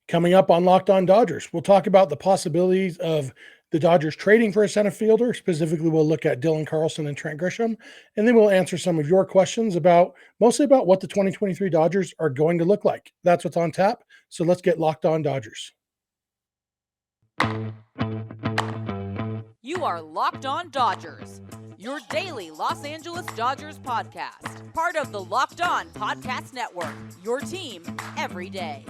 Coming up on Locked On Dodgers, we'll talk about the possibilities of the Dodgers trading for a center fielder. Specifically, we'll look at Dylan Carlson and Trent Grisham, and then we'll answer some of your questions mostly about what the 2023 Dodgers are going to look like. That's what's on tap. So let's get Locked On Dodgers. You are Locked On Dodgers, your daily Los Angeles Dodgers podcast. Part of the Locked On Podcast Network, your team every day.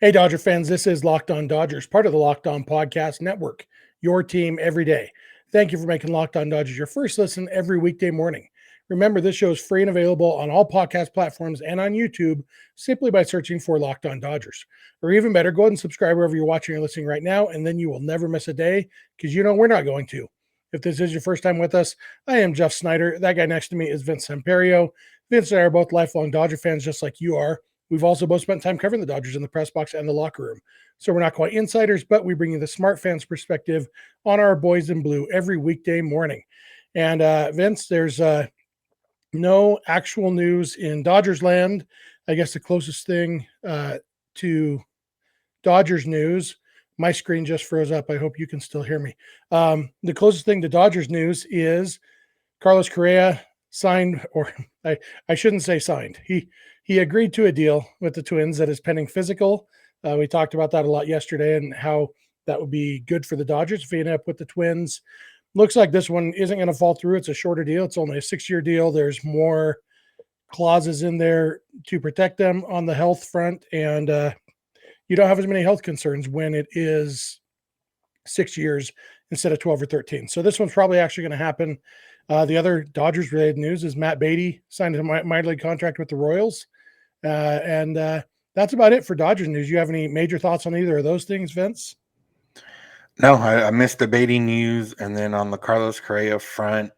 Hey, Dodger fans, this is Locked On Dodgers, part of the Locked On Podcast Network, your team every day. Thank you for making Locked On Dodgers your first listen every weekday morning. Remember, this show is free and available on all podcast platforms and on YouTube simply by searching for Locked On Dodgers. Or even better, go ahead and subscribe wherever you're watching or listening right now, and then you will never miss a day because you know we're not going to. If this is your first time with us, I am Jeff Snider. That guy next to me is Vince Samperio. Vince and I are both lifelong Dodger fans just like you are. We've also both spent time covering the Dodgers in the press box and the locker room. So we're not quite insiders, but we bring you the smart fans perspective on our boys in blue every weekday morning. And Vince, there's no actual news in Dodgers land. I guess the closest thing to Dodgers news, my screen just froze up. I hope you can still hear me. The closest thing to Dodgers news is Carlos Correa signed, or I shouldn't say signed. He agreed to a deal with the Twins that is pending physical. We talked about that a lot yesterday and how that would be good for the Dodgers if he ended up with the Twins. Looks like this one isn't going to fall through. It's a shorter deal. It's only a 6-year deal. There's more clauses in there to protect them on the health front, and you don't have as many health concerns when it is 6 years instead of 12 or 13. So this one's probably actually going to happen. The other Dodgers-related news is Matt Beatty signed a minor league contract with the Royals. And that's about it for Dodgers news. You have any major thoughts on either of those things, Vince? No, I missed the Beatty news. And then on the Carlos Correa front,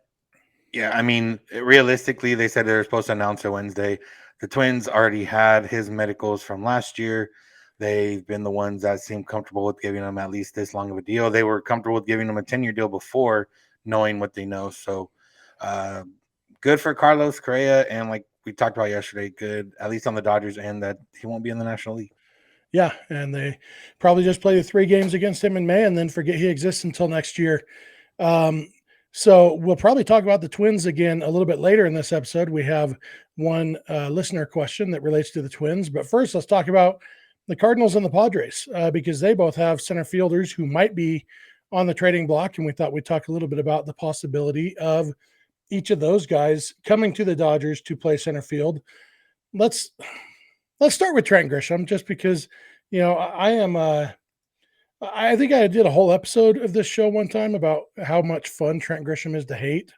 yeah, I mean, realistically, they said they were supposed to announce it Wednesday. The Twins already had his medicals from last year. They've been the ones that seem comfortable with giving him at least this long of a deal. They were comfortable with giving him a 10-year deal before knowing what they know. So good for Carlos Correa. And like we talked about yesterday, good, at least on the Dodgers, and that he won't be in the National League. Yeah, and they probably just play the 3 games against him in May and then forget he exists until next year. So we'll probably talk about the Twins again a little bit later in this episode. We have one listener question that relates to the Twins. But first, let's talk about the Cardinals and the Padres because they both have center fielders who might be on the trading block. And we thought we'd talk a little bit about the possibility of each of those guys coming to the Dodgers to play center field. Let's start with Trent Grisham, just because, you know, I think I did a whole episode of this show one time about how much fun Trent Grisham is to hate.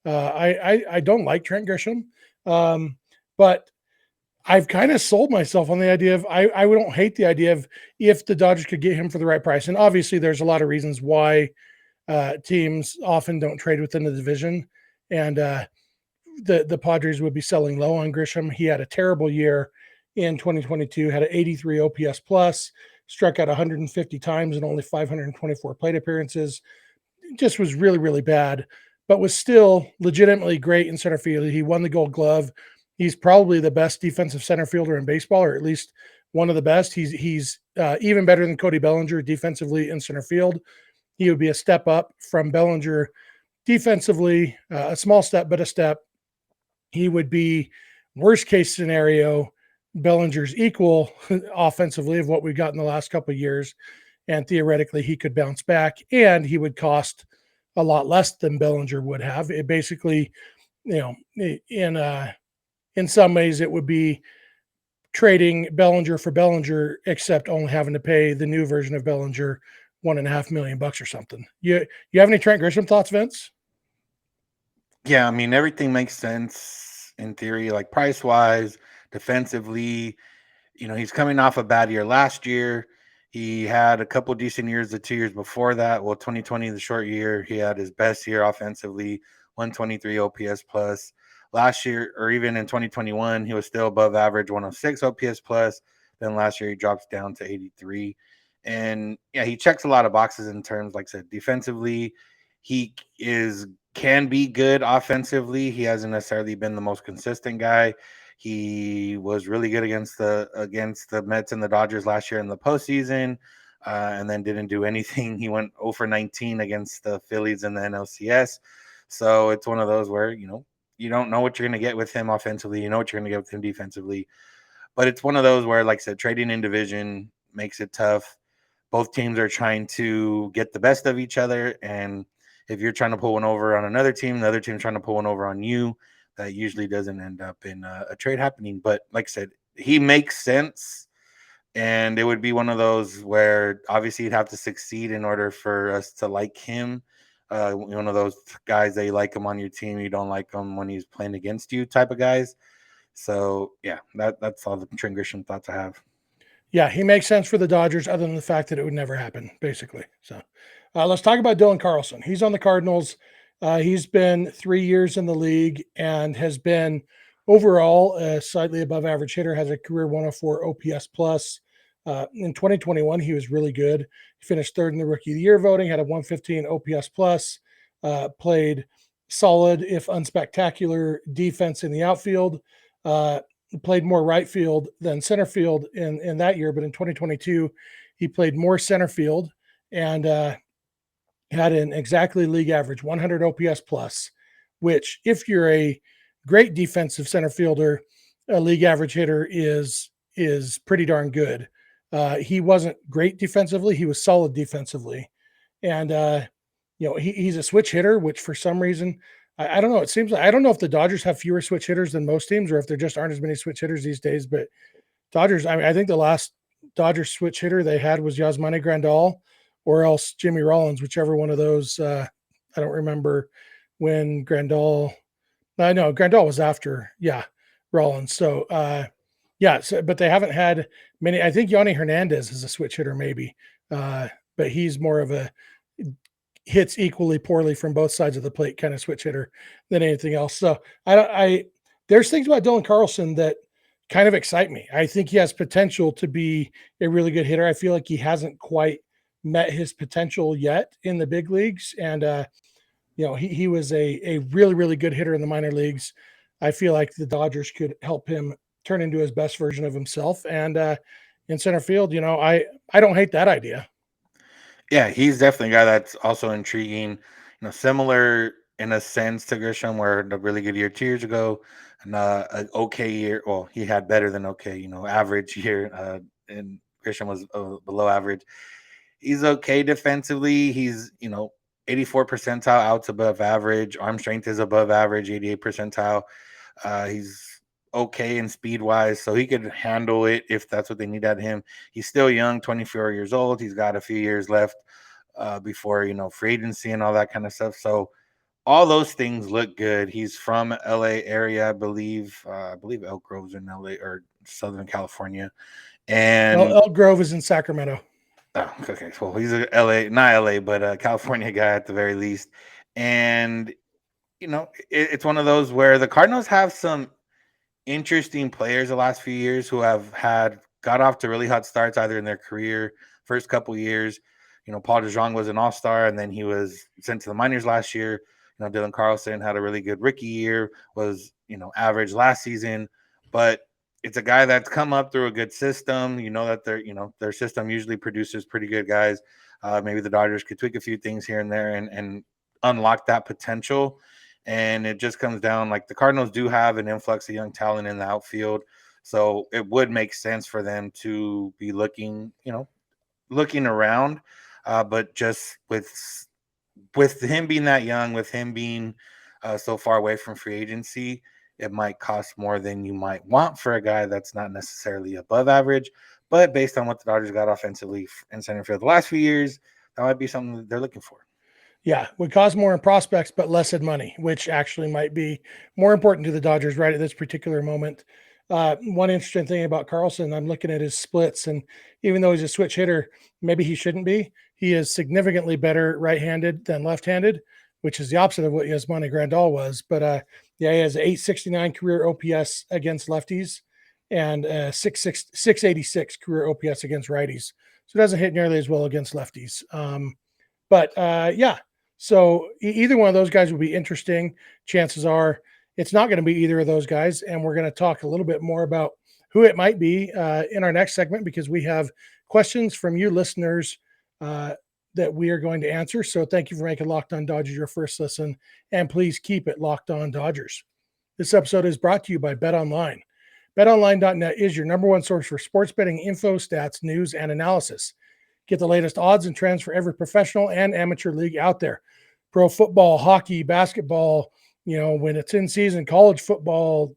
I don't like Trent Grisham, but I've kind of sold myself on the idea of I don't hate the idea of if the Dodgers could get him for the right price. And obviously there's a lot of reasons why teams often don't trade within the division. And the Padres would be selling low on Grisham. He had a terrible year in 2022, had an 83 OPS plus, struck out 150 times and only 524 plate appearances. Just was really, really bad, but was still legitimately great in center field. He won the Gold Glove. He's probably the best defensive center fielder in baseball, or at least one of the best. He's even better than Cody Bellinger defensively in center field. He would be a step up from Bellinger defensively, a small step, but a step. He would be worst case scenario Bellinger's equal offensively of what we've got in the last couple of years. And theoretically he could bounce back and he would cost a lot less than Bellinger would have. It basically, you know, in some ways it would be trading Bellinger for Bellinger, except only having to pay the new version of Bellinger $1.5 million or something. You have any Trent Grisham thoughts, Vince? Yeah, I mean, everything makes sense in theory, like price wise, defensively. You know, he's coming off a bad year last year. He had a couple decent years the 2 years before that. Well, 2020, the short year, he had his best year offensively, 123 OPS plus. Last year, or even in 2021, he was still above average, 106 OPS plus. Then last year, he drops down to 83. And yeah, he checks a lot of boxes in terms, like I said, defensively. He can be good offensively. He hasn't necessarily been the most consistent guy. He was really good against the Mets and the Dodgers last year in the postseason, and then didn't do anything. He went 0 for 19 against the Phillies in the NLCS. So it's one of those where you don't know what you're going to get with him offensively. You know what you're going to get with him defensively. But it's one of those where, like I said, trading in division makes it tough. Both teams are trying to get the best of each other, and if you're trying to pull one over on another team, the other team's trying to pull one over on you, that usually doesn't end up in a trade happening. But like I said, he makes sense, and it would be one of those where obviously you'd have to succeed in order for us to like him. One of those guys that you like him on your team, you don't like him when he's playing against you type of guys. So yeah, that's all the Trent Grisham thoughts I have. Yeah, he makes sense for the Dodgers, other than the fact that it would never happen, basically. So let's talk about Dylan Carlson. He's on the Cardinals. He's been 3 years in the league and has been overall a slightly above average hitter, has a career 104 OPS plus. In 2021, he was really good. He finished third in the Rookie of the Year voting, had a 115 OPS plus, played solid, if unspectacular, defense in the outfield. Played more right field than center field in that year, but in 2022, he played more center field and had an exactly league average 100 OPS plus, which, if you're a great defensive center fielder, a league average hitter is pretty darn good. He wasn't great defensively; he was solid defensively, and he's a switch hitter, which for some reason I don't know. It seems like I don't know if the Dodgers have fewer switch hitters than most teams, or if there just aren't as many switch hitters these days. But Dodgers, I mean, I think the last Dodgers switch hitter they had was Yasmani Grandal, or else Jimmy Rollins, whichever one of those. I don't remember when Grandal. I know Grandal was after, Rollins. So but they haven't had many. I think Yoni Hernandez is a switch hitter, maybe, but he's more of a hits equally poorly from both sides of the plate kind of switch hitter than anything else. So there's things about Dylan Carlson that kind of excite me. I think he has potential to be a really good hitter. I feel like he hasn't quite met his potential yet in the big leagues. And, he was a really, really good hitter in the minor leagues. I feel like the Dodgers could help him turn into his best version of himself. And in center field, I don't hate that idea. Yeah, he's definitely a guy that's also intriguing. Similar in a sense to Grisham, where the really good year 2 years ago, and an okay year. Well, he had better than okay, average year. And Grisham was below average. He's okay defensively. He's 84 percentile outs above average. Arm strength is above average, 88 percentile. He's okay in speed wise, so he could handle it if that's what they need out of him. He's still young, 24 years old. He's got a few years left before free agency and all that kind of stuff. So all those things look good. He's from LA area, I believe. I believe Elk Grove's in LA or Southern California. And Elk Grove is in Sacramento. Oh, okay. Well, he's a LA, not LA, but a California guy at the very least. And it's one of those where the Cardinals have some interesting players the last few years who have got off to really hot starts either in their career first couple years. Paul DeJong was an all-star, and then he was sent to the minors last year. Dylan Carlson had a really good rookie year, was average last season, but it's a guy that's come up through a good system. That their system usually produces pretty good guys. Maybe the Dodgers could tweak a few things here and there and unlock that potential. And it just comes down, like, the Cardinals do have an influx of young talent in the outfield. So it would make sense for them to be looking around. But just with him being that young, with him being so far away from free agency, it might cost more than you might want for a guy that's not necessarily above average. But based on what the Dodgers got offensively in center field the last few years, that might be something that they're looking for. Yeah, would cost more in prospects, but less in money, which actually might be more important to the Dodgers right at this particular moment. One interesting thing about Carlson, I'm looking at his splits, and even though he's a switch hitter, maybe he shouldn't be. He is significantly better right-handed than left-handed, which is the opposite of what Yasmani Grandal was. But he has an 869 career OPS against lefties and 686 career OPS against righties. So it doesn't hit nearly as well against lefties. So either one of those guys will be interesting. Chances are it's not going to be either of those guys. And we're going to talk a little bit more about who it might be in our next segment, because we have questions from you listeners that we are going to answer. So thank you for making Locked On Dodgers your first listen, and please keep it Locked On Dodgers. This episode is brought to you by BetOnline. BetOnline.net is your number one source for sports betting info, stats, news, and analysis. Get the latest odds and trends for every professional and amateur league out there. Pro football, hockey, basketball, when it's in season, college football,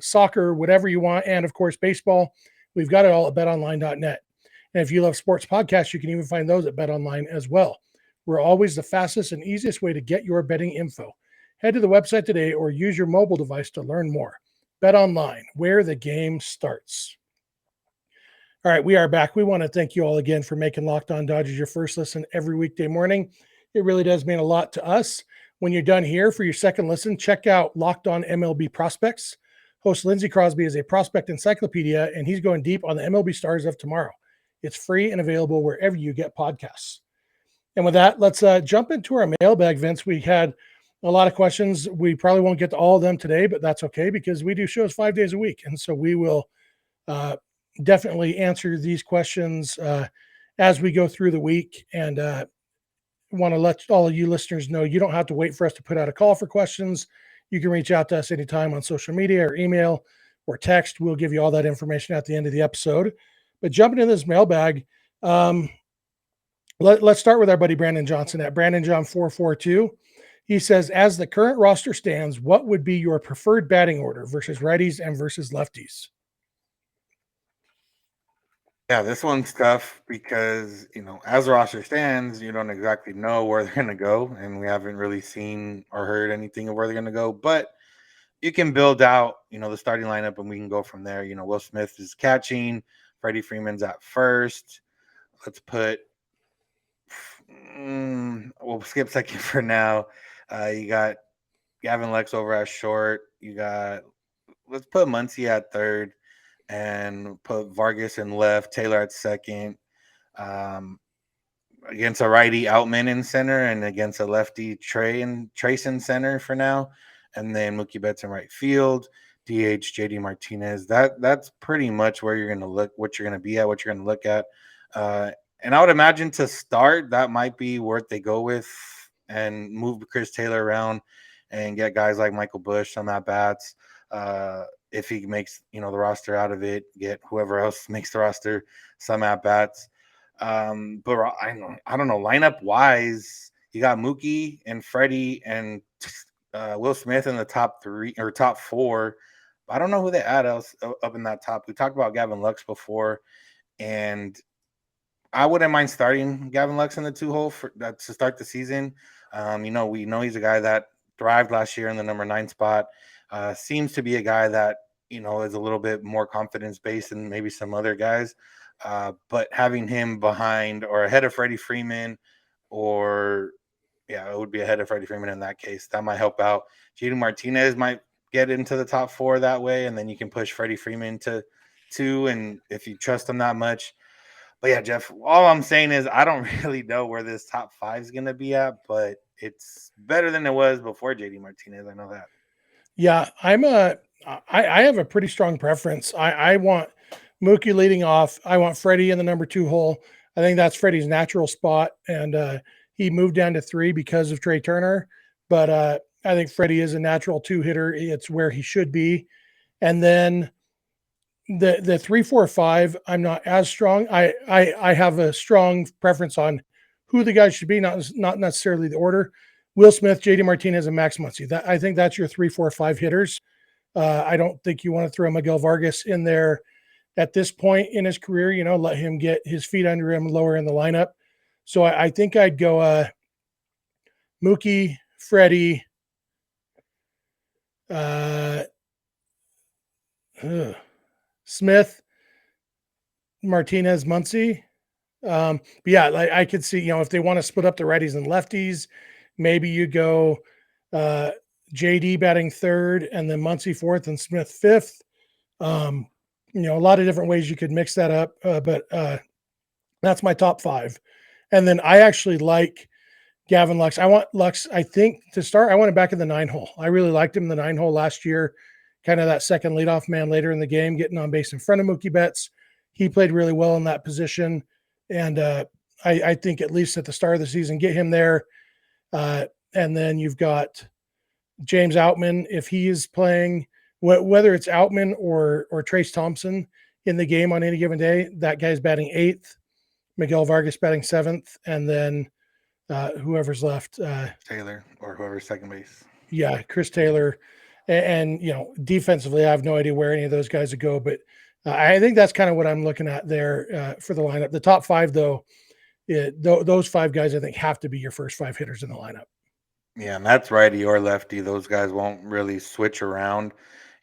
soccer, whatever you want. And of course, baseball. We've got it all at betonline.net. And if you love sports podcasts, you can even find those at BetOnline as well. We're always the fastest and easiest way to get your betting info. Head to the website today or use your mobile device to learn more. BetOnline, where the game starts. All right, we are back. We want to thank you all again for making Locked On Dodgers your first listen every weekday morning. It really does mean a lot to us. When you're done here for your second listen, check out Locked On MLB Prospects. Host Lindsey Crosby is a prospect encyclopedia, and he's going deep on the MLB stars of tomorrow. It's free and available wherever you get podcasts. And with that, let's jump into our mailbag, Vince. We had a lot of questions. We probably won't get to all of them today, but that's okay, because we do shows 5 days a week. And so we will definitely answer these questions as we go through the week. And want to let all of you listeners know you don't have to wait for us to put out a call for questions. You can reach out to us anytime on social media or email or text. We'll give you all that information at the end of the episode. But jumping into this mailbag, let's start with our buddy Brandon Johnson at Brandon John 442. He says, as the current roster stands, what would be your preferred batting order versus righties and versus lefties? Yeah, this one's tough because, as the roster stands, you don't exactly know where they're going to go. And we haven't really seen or heard anything of where they're going to go. But you can build out, the starting lineup, and we can go from there. Will Smith is catching. Freddie Freeman's at first. Let's put we'll skip second for now. You got Gavin Lux over at short. Let's put Muncy at third and put Vargas in left, Taylor at second. Against a righty, Outman in center, and against a lefty, Trace in center for now. And then Mookie Betts in right field, DH, JD Martinez. That's pretty much where you're going to look, what you're going to be at, what you're going to look at. And I would imagine to start, that might be where they go with, and move Chris Taylor around and get guys like Michael Busch some at-bats. If he makes, the roster out of it, get whoever else makes the roster some at-bats. But I don't know, lineup-wise, you got Mookie and Freddie and Will Smith in the top three or top four. I don't know who they add else up in that top. We talked about Gavin Lux before, and I wouldn't mind starting Gavin Lux in the 2-hole to start the season. We know he's a guy that thrived last year in the number 9 spot. Seems to be a guy that, is a little bit more confidence-based than maybe some other guys. But having him behind or ahead of Freddie Freeman, it would be ahead of Freddie Freeman in that case. That might help out. JD Martinez might get into the top 4 that way, and then you can push Freddie Freeman to 2, and if you trust him that much. But yeah, Jeff, all I'm saying is I don't really know where this top 5 is going to be at, but it's better than it was before JD Martinez. I know that. Yeah, I have a pretty strong preference. I want Mookie leading off. I want Freddie in the number 2 hole. I think that's Freddie's natural spot, and he moved down to 3 because of Trey Turner. But I think Freddie is a natural 2 hitter. It's where he should be. And then the 3, 4, 5, I'm not as strong. I have a strong preference on who the guys should be, not necessarily the order. Will Smith, JD Martinez, and Max Muncy. I think that's your 3, 4, 5 hitters. I don't think you want to throw Miguel Vargas in there at this point in his career. Let him get his feet under him lower in the lineup. So I think I'd go Mookie, Freddie, Smith, Martinez, Muncy. But yeah, I could see, if they want to split up the righties and lefties, maybe you go JD batting 3rd and then Muncy 4th and Smith 5th. A lot of different ways you could mix that up, but that's my top 5. And then I actually like Gavin Lux. I want Lux, I think, to start. I want him back in the 9-hole. I really liked him in the 9-hole last year, kind of that second leadoff man later in the game, getting on base in front of Mookie Betts. He played really well in that position. And I think at least at the start of the season, get him there. And then you've got James Outman, if he is playing, whether it's Outman or Trace Thompson in the game on any given day, that guy's batting 8th, Miguel Vargas batting 7th, and then whoever's left, Taylor or whoever's second base. Yeah, Chris Taylor. And defensively, I have no idea where any of those guys would go, but I think that's kind of what I'm looking at there for the lineup. The top 5, though, those 5 guys, I think, have to be your first 5 hitters in the lineup. Yeah, and that's righty or lefty. Those guys won't really switch around.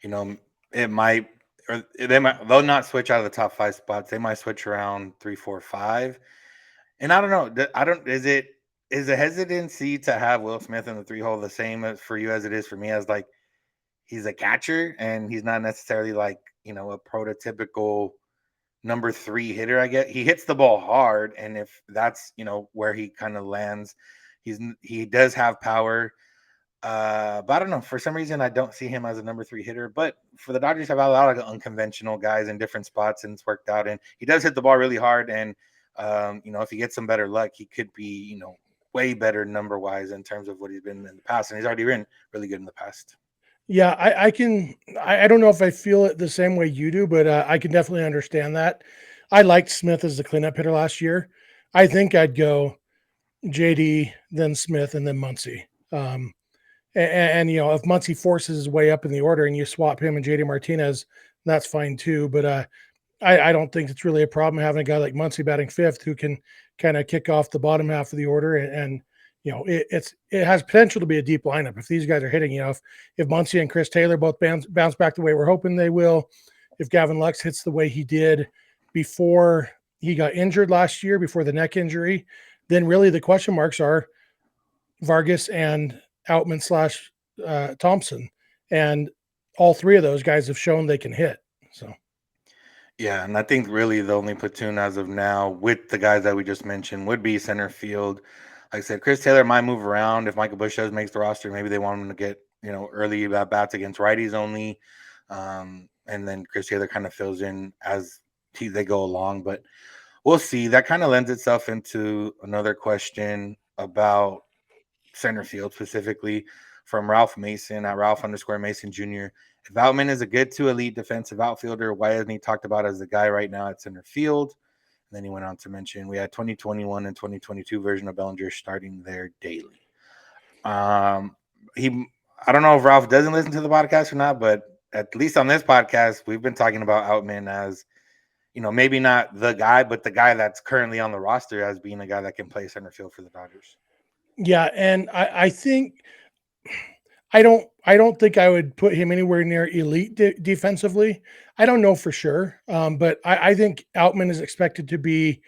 It might, or they'll not switch out of the top 5 spots. They might switch around 3, 4, 5. And I don't know. Is the hesitancy to have Will Smith in the 3-hole the same as for you as it is for me, as like he's a catcher and he's not necessarily like, a prototypical number 3 hitter? I get he hits the ball hard, and if that's, where he kind of lands, he does have power. But I don't know. For some reason, I don't see him as a number 3 hitter. But for the Dodgers, have a lot of unconventional guys in different spots, and it's worked out. And he does hit the ball really hard. And if he gets some better luck, he could be, way better number wise in terms of what he's been in the past. And he's already been really good in the past. Yeah, I don't know if I feel it the same way you do, but I can definitely understand that. I liked Smith as the cleanup hitter last year. I think I'd go JD, then Smith, and then Muncy. And if Muncy forces his way up in the order and you swap him and JD Martinez, that's fine too. But I don't think it's really a problem having a guy like Muncy batting 5th who can kind of kick off the bottom half of the order. And it has potential to be a deep lineup if these guys are hitting. If Muncy and Chris Taylor both bounce back the way we're hoping they will, if Gavin Lux hits the way he did before he got injured last year, before the neck injury, then really the question marks are Vargas and Outman / Thompson. And all 3 of those guys have shown they can hit. So. Yeah, and I think really the only platoon as of now with the guys that we just mentioned would be center field. Like I said, Chris Taylor might move around if Michael Busch makes the roster. Maybe they want him to get, early bats against righties only. And then Chris Taylor kind of fills in as they go along. But we'll see. That kind of lends itself into another question about center field, specifically from Ralph Mason at Ralph_Mason Jr. If Outman is a good to elite defensive outfielder, why isn't he talked about as the guy right now at center field? And then he went on to mention we had 2021 and 2022 version of Bellinger starting there daily. I don't know if Ralph doesn't listen to the podcast or not, but at least on this podcast, we've been talking about Outman as, maybe not the guy, but the guy that's currently on the roster as being a guy that can play center field for the Dodgers. Yeah, and I think I don't think I would put him anywhere near elite defensively. I don't know for sure, but I think Outman is expected to be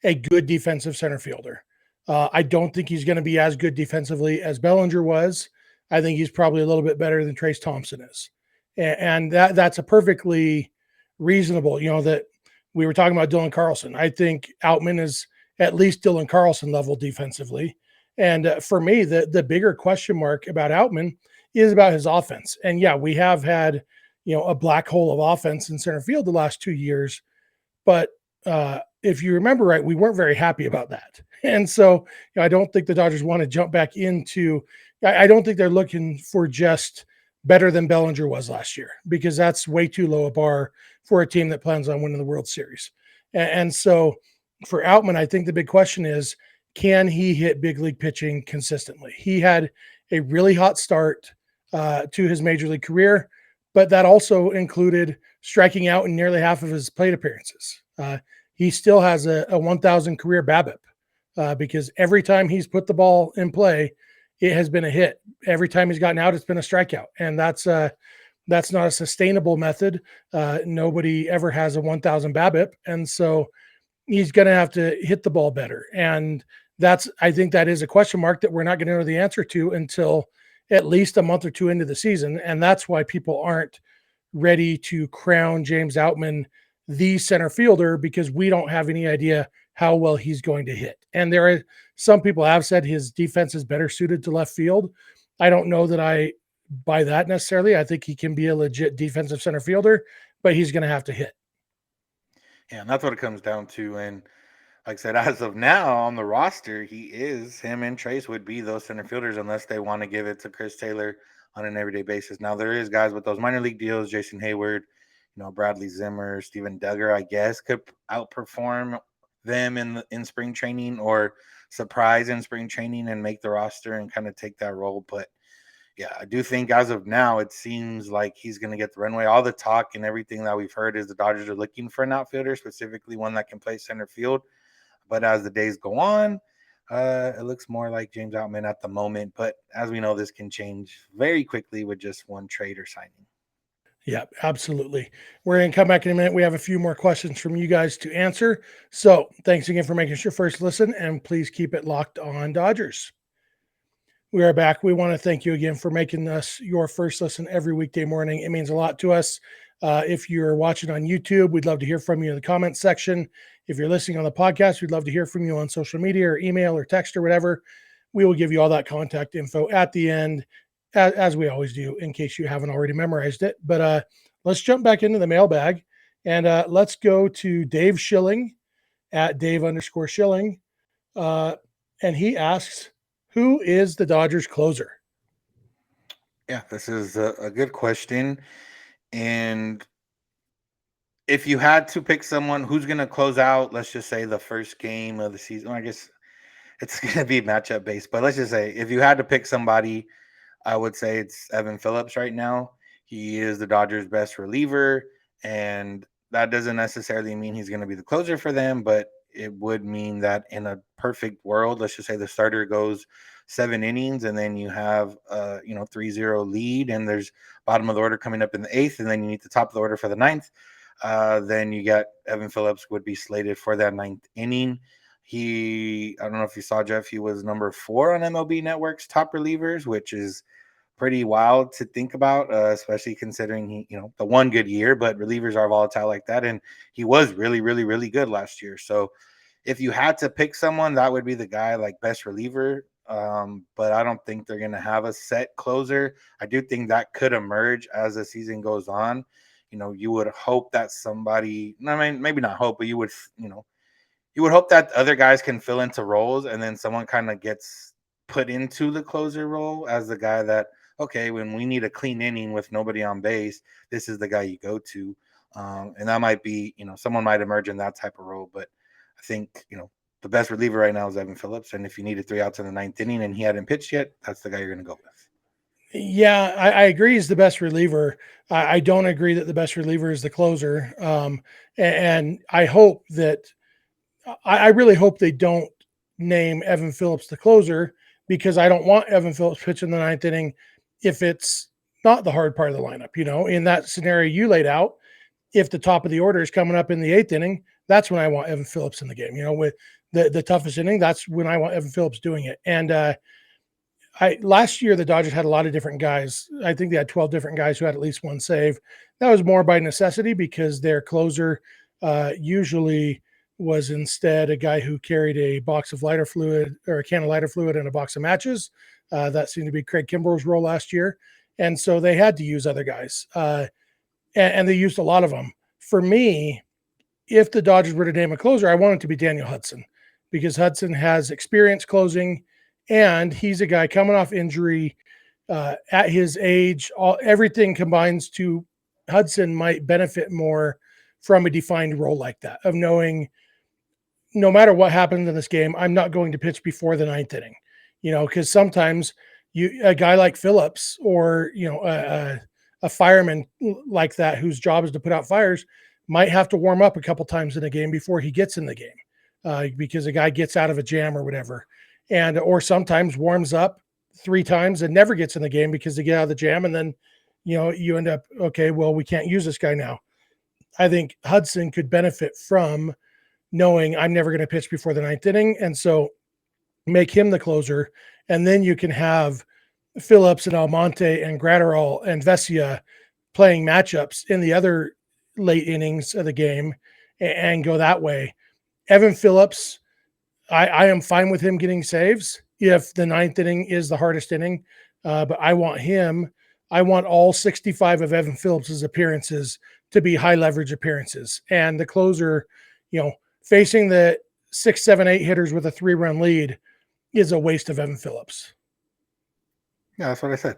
a good defensive center fielder. I don't think he's going to be as good defensively as Bellinger was. I think he's probably a little bit better than Trace Thompson is, and that's a perfectly reasonable. That we were talking about Dylan Carlson. I think Outman is at least Dylan Carlson level defensively. And for me, the bigger question mark about Outman is about his offense. And yeah, we have had, a black hole of offense in center field the last 2 years. But if you remember right, we weren't very happy about that. And so I don't think the Dodgers want to jump back into, I don't think they're looking for just better than Bellinger was last year, because that's way too low a bar for a team that plans on winning the World Series. And so for Outman, I think the big question is, can he hit big league pitching consistently? He had a really hot start to his major league career, but that also included striking out in nearly half of his plate appearances. He still has a 1,000 career BABIP because every time he's put the ball in play, it has been a hit. Every time he's gotten out, it's been a strikeout. And that's not a sustainable method. Nobody ever has a 1,000 BABIP. And so he's going to have to hit the ball better. And I think that is a question mark that we're not going to know the answer to until at least a month or 2 into the season. And that's why people aren't ready to crown James Outman the center fielder, because we don't have any idea how well he's going to hit. And there are some people have said his defense is better suited to left field. I don't know that I buy that necessarily. I think he can be a legit defensive center fielder, but he's going to have to hit. Yeah, and that's what it comes down to. And like I said, as of now on the roster, him and Trace would be those center fielders unless they want to give it to Chris Taylor on an everyday basis. Now, there is guys with those minor league deals, Jason Hayward, Bradley Zimmer, Steven Duggar, I guess, could outperform them in spring training or surprise in spring training and make the roster and kind of take that role. But yeah, I do think as of now, it seems like he's going to get the runway. All the talk and everything that we've heard is the Dodgers are looking for an outfielder, specifically one that can play center field. But as the days go on, it looks more like James Outman at the moment. But as we know, this can change very quickly with just one trade or signing. Yeah, absolutely. We're going to come back in a minute. We have a few more questions from you guys to answer. So thanks again for making us your first listen, and please keep it locked on Dodgers. We are back. We want to thank you again for making us your first listen every weekday morning. It means a lot to us. If you're watching on YouTube, we'd love to hear from you in the comments section. If you're listening on the podcast, we'd love to hear from you on social media or email or text or whatever. We will give you all that contact info at the end, as we always do, in case you haven't already memorized it. But let's jump back into the mailbag, and let's go to Dave Schilling at Dave_Schilling. And he asks, who is the Dodgers closer? Yeah, this is a good question. And if you had to pick someone who's going to close out, let's just say the first game of the season, I guess it's going to be matchup based, but let's just say if you had to pick somebody, I would say it's Evan Phillips right now. He is the Dodgers' best reliever, and that doesn't necessarily mean he's going to be the closer for them, but it would mean that in a perfect world, let's just say the starter goes 7 innings and then you have 3-0 lead and there's bottom of the order coming up in the 8th and then you need the top of the order for the 9th. Then you got Evan Phillips would be slated for that 9th inning. I don't know if you saw, Jeff, he was number 4 on MLB Network's top relievers, which is pretty wild to think about, especially considering he, the one good year, but relievers are volatile like that. And he was really, really, really good last year. So if you had to pick someone, that would be the guy, like best reliever. But I don't think they're going to have a set closer. I do think that could emerge as the season goes on. You would hope that somebody, I mean, maybe not hope, but you would hope that other guys can fill into roles and then someone kind of gets put into the closer role as the guy that, okay, when we need a clean inning with nobody on base, this is the guy you go to. And that might be, someone might emerge in that type of role. But I think, the best reliever right now is Evan Phillips. And if you needed 3 outs in the 9th inning and he hadn't pitched yet, that's the guy you're going to go with. Yeah, I agree he's the best reliever. I don't agree that the best reliever is the closer. And I hope that I really hope they don't name Evan Phillips the closer, because I don't want Evan Phillips pitching the 9th inning if it's not the hard part of the lineup. In that scenario you laid out, if the top of the order is coming up in the 8th inning, that's when I want Evan Phillips in the game. With the toughest inning, that's when I want Evan Phillips doing it. And last year the Dodgers had a lot of different guys. I think they had 12 different guys who had at least one save. That was more by necessity because their closer usually was instead a guy who carried a box of lighter fluid or a can of lighter fluid and a box of matches. That seemed to be Craig Kimbrell's role last year. And so they had to use other guys. And they used a lot of them. For me, if the Dodgers were to name a closer, I want it to be Daniel Hudson, because Hudson has experience closing, and he's a guy coming off injury at his age. Everything combines to Hudson might benefit more from a defined role like that, of knowing no matter what happens in this game, I'm not going to pitch before the 9th inning, because sometimes a guy like Phillips or, a fireman like that, whose job is to put out fires, might have to warm up a couple times in a game before he gets in the game because a guy gets out of a jam or whatever. Or sometimes warms up 3 times and never gets in the game because they get out of the jam. And then, you end up, okay, well, we can't use this guy now. I think Hudson could benefit from knowing I'm never going to pitch before the 9th inning. And so make him the closer. And then you can have Phillips and Almonte and Gratterall and Vesia playing matchups in the other late innings of the game and go that way. Evan Phillips, I am fine with him getting saves if the ninth inning is the hardest inning. But I want all 65 of Evan Phillips's appearances to be high leverage appearances. And the closer, facing the 6, 7, 8 hitters with a 3-run lead is a waste of Evan Phillips. Yeah, that's what I said.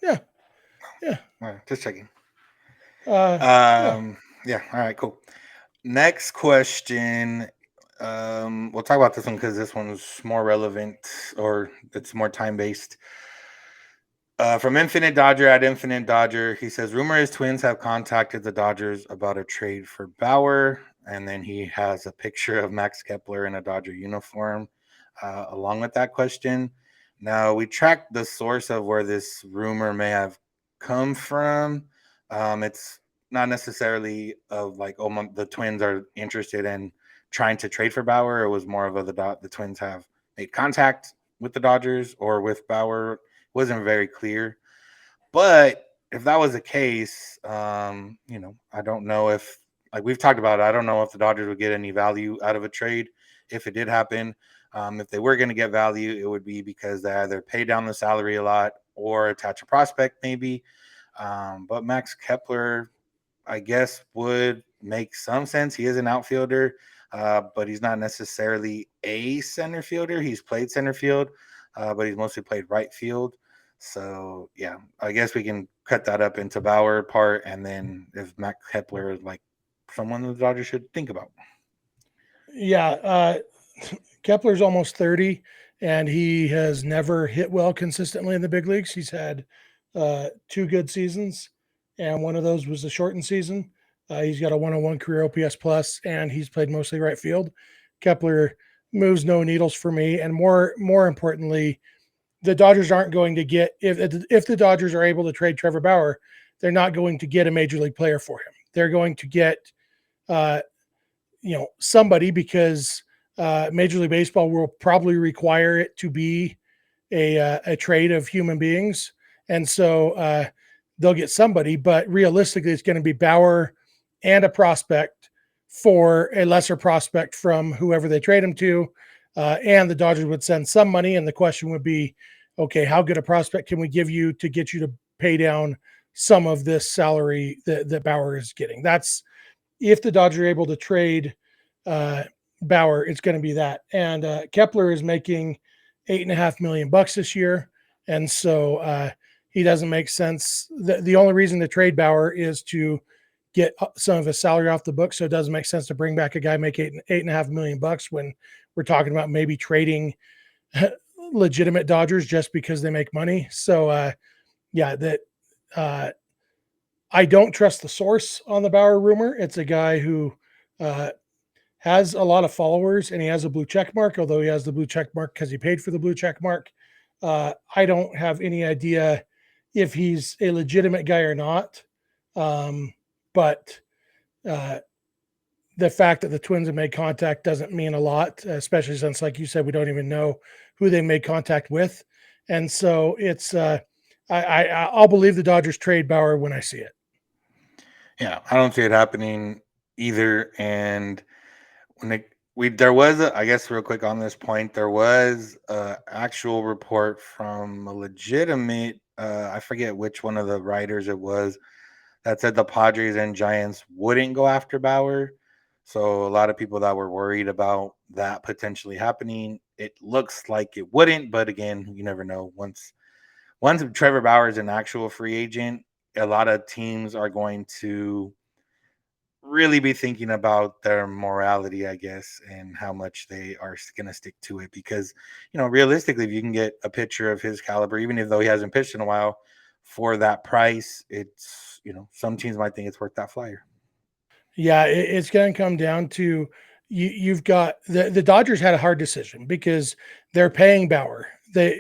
Yeah. Yeah. All right, just checking. Yeah. Yeah. All right, cool. Next question. We'll talk about this one because this one's more relevant, or it's more time based. From Infinite Dodger at Infinite Dodger, he says, rumor is Twins have contacted the Dodgers about a trade for Bauer. And then he has a picture of Max Kepler in a Dodger uniform along with that question. Now, we tracked the source of where this rumor may have come from. It's not necessarily of like, oh, the Twins are interested in trying to trade for Bauer. It was more of the Twins have made contact with the Dodgers or with Bauer. It wasn't very clear. But if that was the case, I don't know if, like we've talked about, I don't know if the Dodgers would get any value out of a trade if it did happen. If they were going to get value, it would be because they either pay down the salary a lot or attach a prospect maybe. But Max Kepler, I guess, would make some sense. He is an outfielder, but he's not necessarily a center fielder. He's played center field, but he's mostly played right field. So, yeah, I guess we can cut that up into Bauer part, and then if Max Kepler is like someone the Dodgers should think about. Yeah. Kepler's almost 30, and he has never hit well consistently in the big leagues. He's had 2 good seasons, and one of those was a shortened season. He's got a 101 career OPS plus, and he's played mostly right field. Kepler moves no needles for me, and more importantly, the Dodgers aren't going to get, if the Dodgers are able to trade Trevor Bauer, they're not going to get a major league player for him. They're going to get somebody, because Major League Baseball will probably require it to be a trade of human beings, and so they'll get somebody. But realistically, it's going to be Bauer and a prospect for a lesser prospect from whoever they trade him to, and the Dodgers would send some money. And the question would be, okay, how good a prospect can we give you to get you to pay down some of this salary that Bauer is getting? That's if the Dodgers are able to trade Bauer, it's going to be that. And Kepler is making $8.5 million this year, and so he doesn't make sense. The only reason to trade Bauer is to get some of his salary off the book. So it doesn't make sense to bring back a guy make $8.5 million when we're talking about maybe trading legitimate Dodgers just because they make money. So I don't trust the source on the Bauer rumor. It's a guy who has a lot of followers, and he has a blue check mark, although he has the blue check mark because he paid for the blue check mark. I don't have any idea if he's a legitimate guy or not. But the fact that the Twins have made contact doesn't mean a lot, especially since, like you said, we don't even know who they made contact with. And so it's I'll believe the Dodgers trade Bauer when I see it. Yeah, I don't see it happening either. And when there was I guess real quick on this point, there was an actual report from a legitimate I forget which one of the writers it was that said the Padres and Giants wouldn't go after Bauer. So a lot of people that were worried about that potentially happening, it looks like it wouldn't, but again, you never know. Once Trevor Bauer is an actual free agent, a lot of teams are going to really be thinking about their morality, I guess, and how much they are going to stick to it. Because, realistically, if you can get a pitcher of his caliber, even though he hasn't pitched in a while, for that price, it's, some teams might think it's worth that flyer. Yeah, it's going to come down to you've got the Dodgers had a hard decision because they're paying Bauer.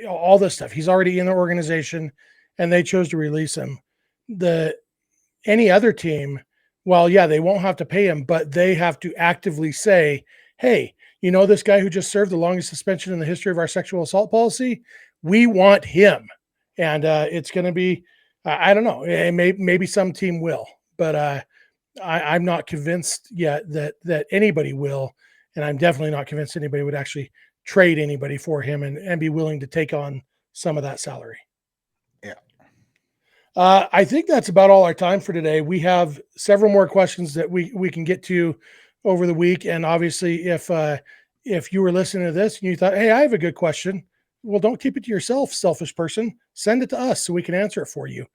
All this stuff. He's already in the organization, and they chose to release him. Any other team, well, yeah, they won't have to pay him, but they have to actively say, hey, this guy who just served the longest suspension in the history of our sexual assault policy, we want him. And it's going to be, I don't know, maybe some team will, but I'm not convinced yet that anybody will. And I'm definitely not convinced anybody would actually trade anybody for him and be willing to take on some of that salary. Yeah. I think that's about all our time for today. We have several more questions that we can get to over the week. And obviously, if you were listening to this and you thought, hey, I have a good question, well, don't keep it to yourself, selfish person. Send it to us so we can answer it for you.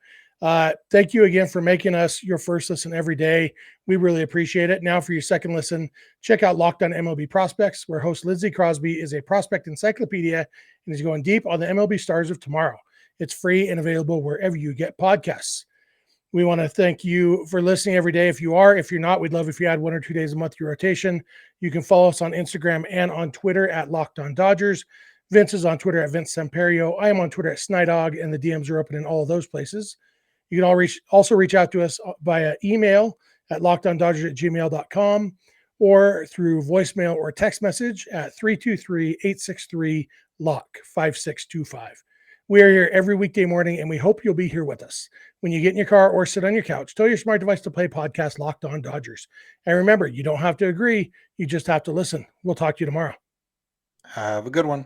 Thank you again for making us your first listen every day. We really appreciate it. Now for your second listen, check out Locked On MLB Prospects, where host Lindsey Crosby is a prospect encyclopedia and is going deep on the MLB stars of tomorrow. It's free and available wherever you get podcasts. We want to thank you for listening every day. If you're not, we'd love if you add 1 or 2 days a month to your rotation. You can follow us on Instagram and on Twitter at Locked On Dodgers. Vince is on Twitter at Vince Samperio. I am on Twitter at Snidog, and the DMs are open in all of those places. You can also reach out to us via email at lockedondodgers@gmail.com or through voicemail or text message at 323-863-LOCK-5625. We are here every weekday morning, and we hope you'll be here with us. When you get in your car or sit on your couch, tell your smart device to play podcast Locked On Dodgers. And remember, you don't have to agree. You just have to listen. We'll talk to you tomorrow. Have a good one.